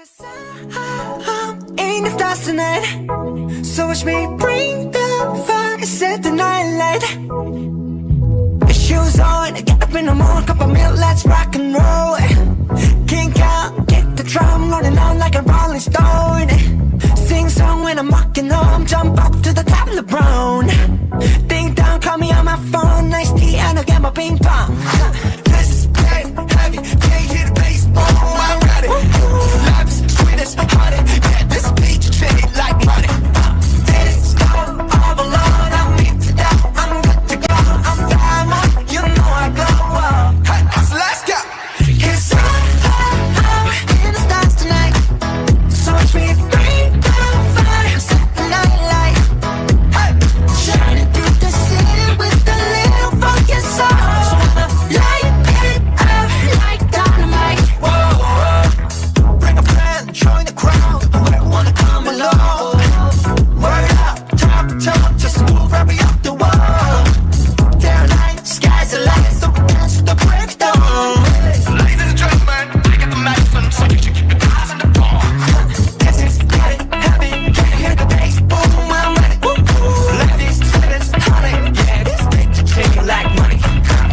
'Cause I'm in the stars tonight, so watch me bring the fire, set the night light. Shoes on, get up in the morning, cup of milk, let's rock and roll. Kink out, kick the drum, rolling on like a rolling stone. Sing song when I'm walking home, jump up to the top of the brown. Ding dong, call me on my phone, nice tea and I'll get my ping pong. This is big, heavy, can't hear the bass, boom, I'm ready. Life is sweet as honey, yeah, this beat you treat it like money. This go all alone, I'm in to die, I'm good to go, I'm diamond, you know I go up. Hey, so let's go. 'Cause I'm in the stars tonight, so watch me bring the fire, set the night light. Hey, shining through the city with a little funky soul. So I'ma light it up like dynamite. Whoa, bring a friend, join the crowd, whoever wanna come along. Word up, top to toe, just move right up the wall. Day or night, sky's the limit, so we dance to the break of dawn. Ladies and gentlemen, I got the medicine, so you should keep your eyes on the ball. This is getting heavy, can you hear the bass? Boom, I'm ready. Life is sweet as honey, yeah, this bitch is shaking like money.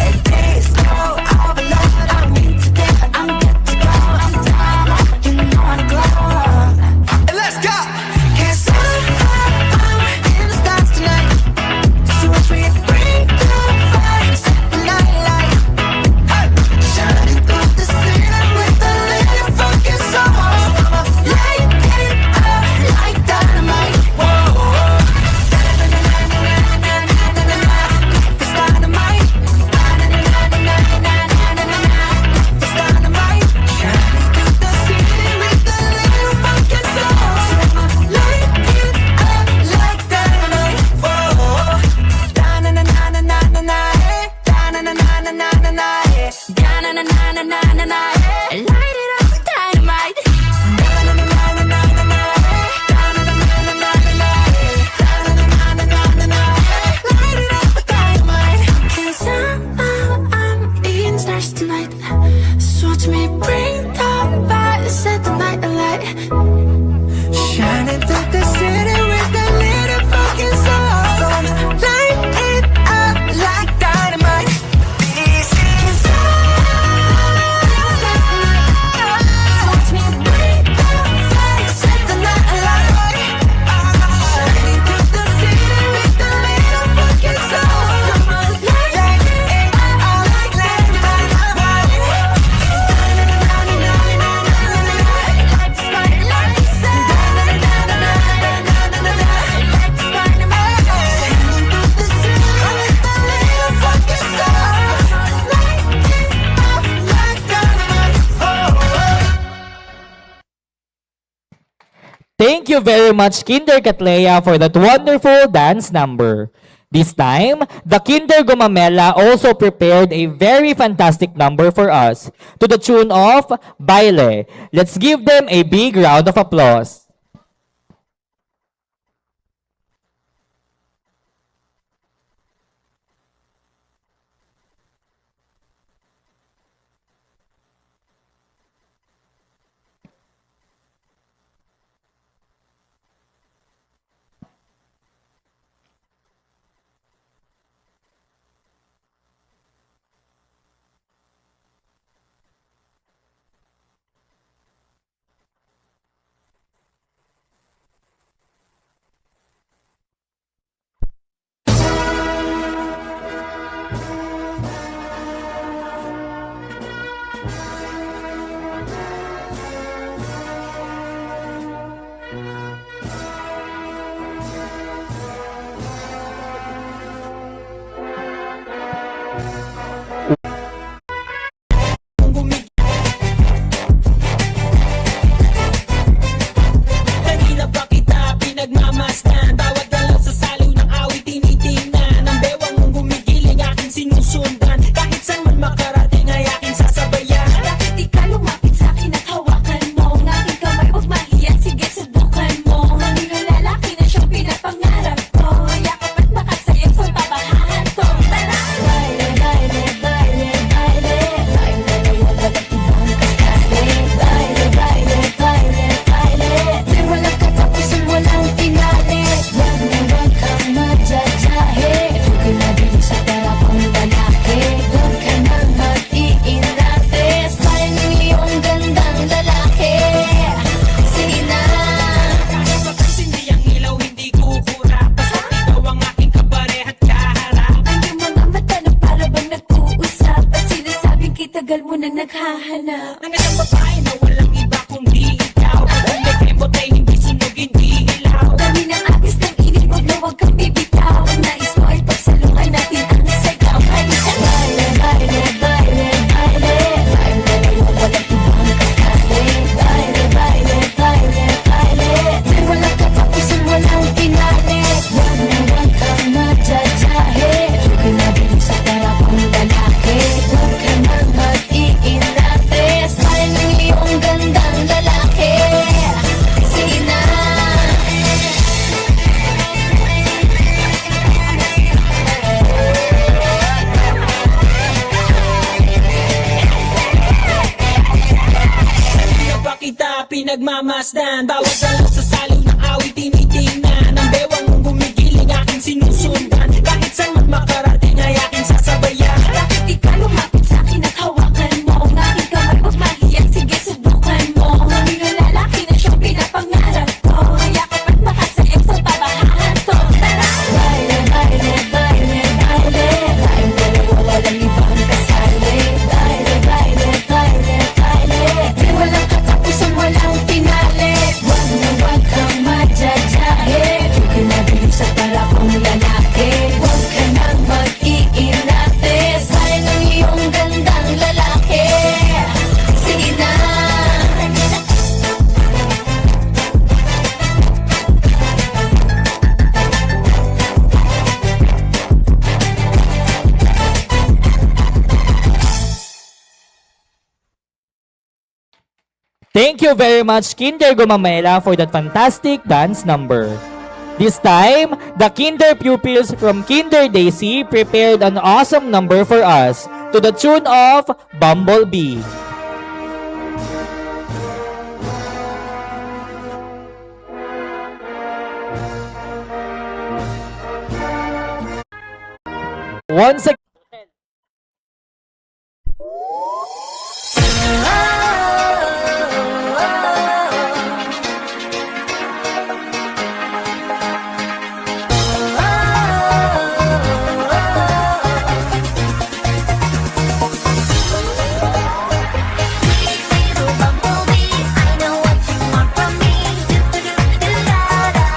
And this go all alone, I need to get, I'm good to go, I'm down, you know I'm glowing. And let's go! 'Cause I'm in the stars tonight, so watch me bring the fire, set the night light. Hey, shining through the city with a little funky soul. I'ma light it up like dynamite. Whoa, life is dynamite. Life is dynamite. Shining through the city with a little funky soul. I'ma light it up like dynamite. Whoa, da-na-na-na-na-na-na, da-na-na-na-na-na-na, da-na-na-na-na-na-na, light it up like dynamite. Da-na-na-na-na-na-na, da-na-na-na-na-na-na, da-na-na-na-na-na-na, light it up like dynamite. 'Cause I'm in stars tonight, so watch me bring the fire, set the night alight. Shining through the city with a little fucking soul. So I'ma light it up like dynamite. This is so watch me bring the fire, set the night alight. Shining through the city with a little fucking soul. So I'ma light it up like dynamite. Thank you very much, Kinder Catlea, for that wonderful dance number. This time, the Kinder Gumamela also prepared a very fantastic number for us to the tune of Baile. Let's give them a big round of applause. Ng isang babae na walang iba kundi ikaw. Kung may kembot ay hindi sunog, hindi ilaw. Dami ng agis ng init, wag na wag kang bibitaw. Ang nais ko ay pagsalungan natin ang sigaw. Halika baile, baile, baile, baile. Baile, walang ibang kasali. Baile, baile, baile, baile. May walang katapusan, walang pinali. Wag na wag kang madjadjahe. Huwag ka na bilis sa para pang lalaki. Huwag ka nang mag-iinate. Smile ng iyong gandang lalaki. Sige na. Kanina pa kita pinagmamasdan. Bawat galaw sa saliw ng awit tinitingnan. Ang bewang mong gumigiling aking sinusundan. Kahit saan man makarating ay aking sasabayan. Bakit di ka lumapit sa'kin at hawakan mo? Ang aking kamay pag mahiyan, sige subukan mo. Nanging ang lalaki na siyang pinapangarap ko. Hayakap at makasayang sa pabahaan to. Tara! Baile, baile, baile, baile. Tayong dalawa walang ibang kasali. Baile, baile, baile, baile. Di walang katapusan, walang pinali. Wag na wag kang madjadjahe. Huwag ka na bilis sa para kong lalaki. Huwag ka nang mag-iinate. Smile ng iyong gandang lalaki. Sige na. Thank you very much, Kinder Gumamela, for that fantastic dance number. This time, the Kinder pupils from Kinder Daisy prepared an awesome number for us to the tune of Bumblebee. Once again, Little bumblebee, I know what you want from me. Do-do-do-do-da-da,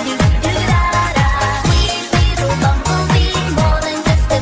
do-do-do-da-da. Sweet little bumblebee, more than just a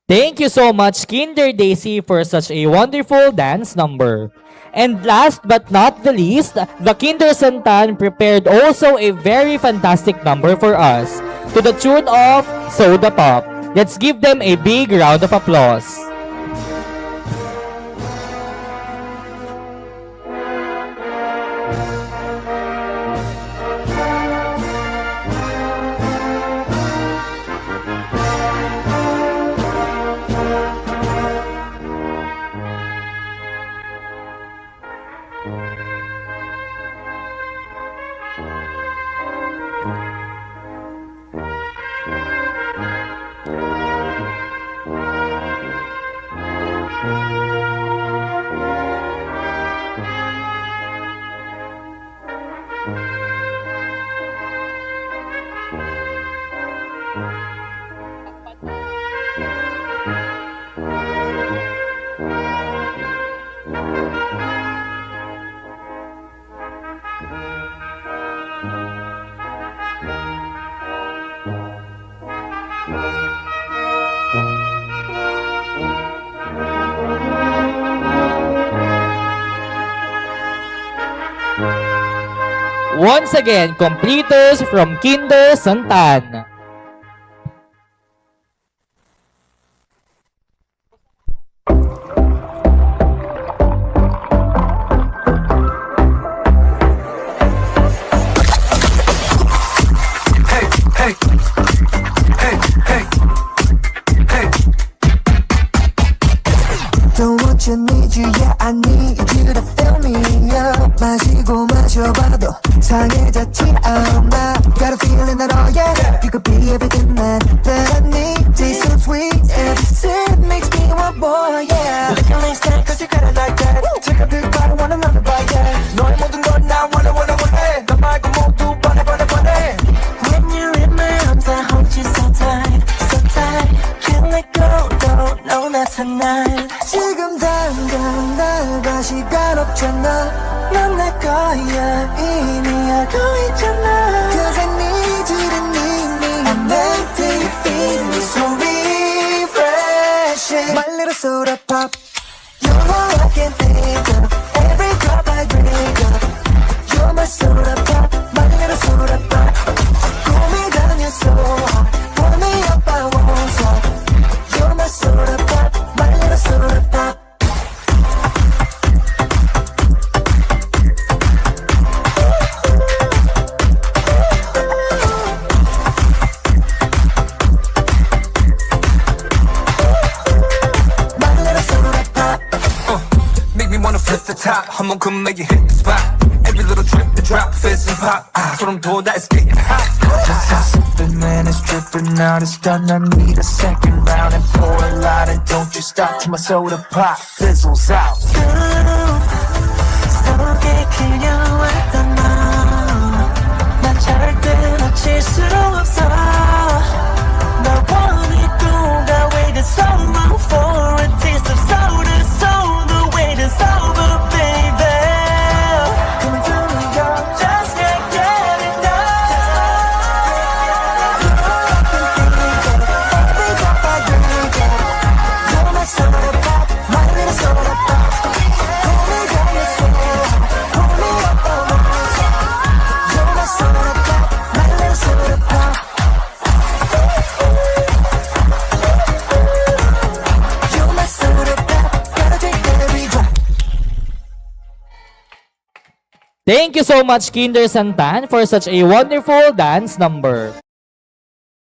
Thank you so much, Kinder Daisy, for such a wonderful dance number. And last but not the least, the Kinder Santan prepared also a very fantastic number for us to the tune of Soda Pop. Let's give them a big round of applause. Once again, completers from Kinder Santan. Don't want you, need you, yeah I need you to fill me up. 마시고 마셔봐도 상해졌지 않아. Got a feeling that oh yeah, you could be everything that I need. Taste so sweet, every sip makes me want more, yeah. Lick your stack cause you got it like that. Take a big bite, want another bite, yeah. 너의 모든 건 나 원해 너 말고 모두 번해 When you're in my arms I hold you so tight, so tight. Can't let go, no, not tonight. 지금 당장 나가 시간 없잖아. 넌 내 거야 이미 알고 있잖아. Cause I need you to need me. And then till you feel me so refreshing. My little soda pop. You're all I can think of. Every drop I drink up. You're my soda pop. My little soda pop. Cool me down, you're so hot. Pour me up, I won't stop. You're my soda pop. My little soda pop. Flip the top, 한번 come make you hit the spot. Every little drip, the drop, fizz and pop. 소름 돋아, it's getting hot. Just stop sipping, man, it's dripping out. It's done, I need a second round and pour a lot. And don't you stop till my soda pop fizzles out. 속에 그려왔던 너난 절대 놓칠 수 없어. 널 원해 누가 waited so long for a taste of soda. So the wait is over, baby. Come and tell me you're just can't get enough. Every drop I drink up. You're my soda pop, my little soda pop. Pull me down, you're so hot. Pull me up, I won't stop. You're my soda pop, my little soda pop. You're my soda pop, gotta drink every drop. Thank you so much, Kinder Santan, for such a wonderful dance number.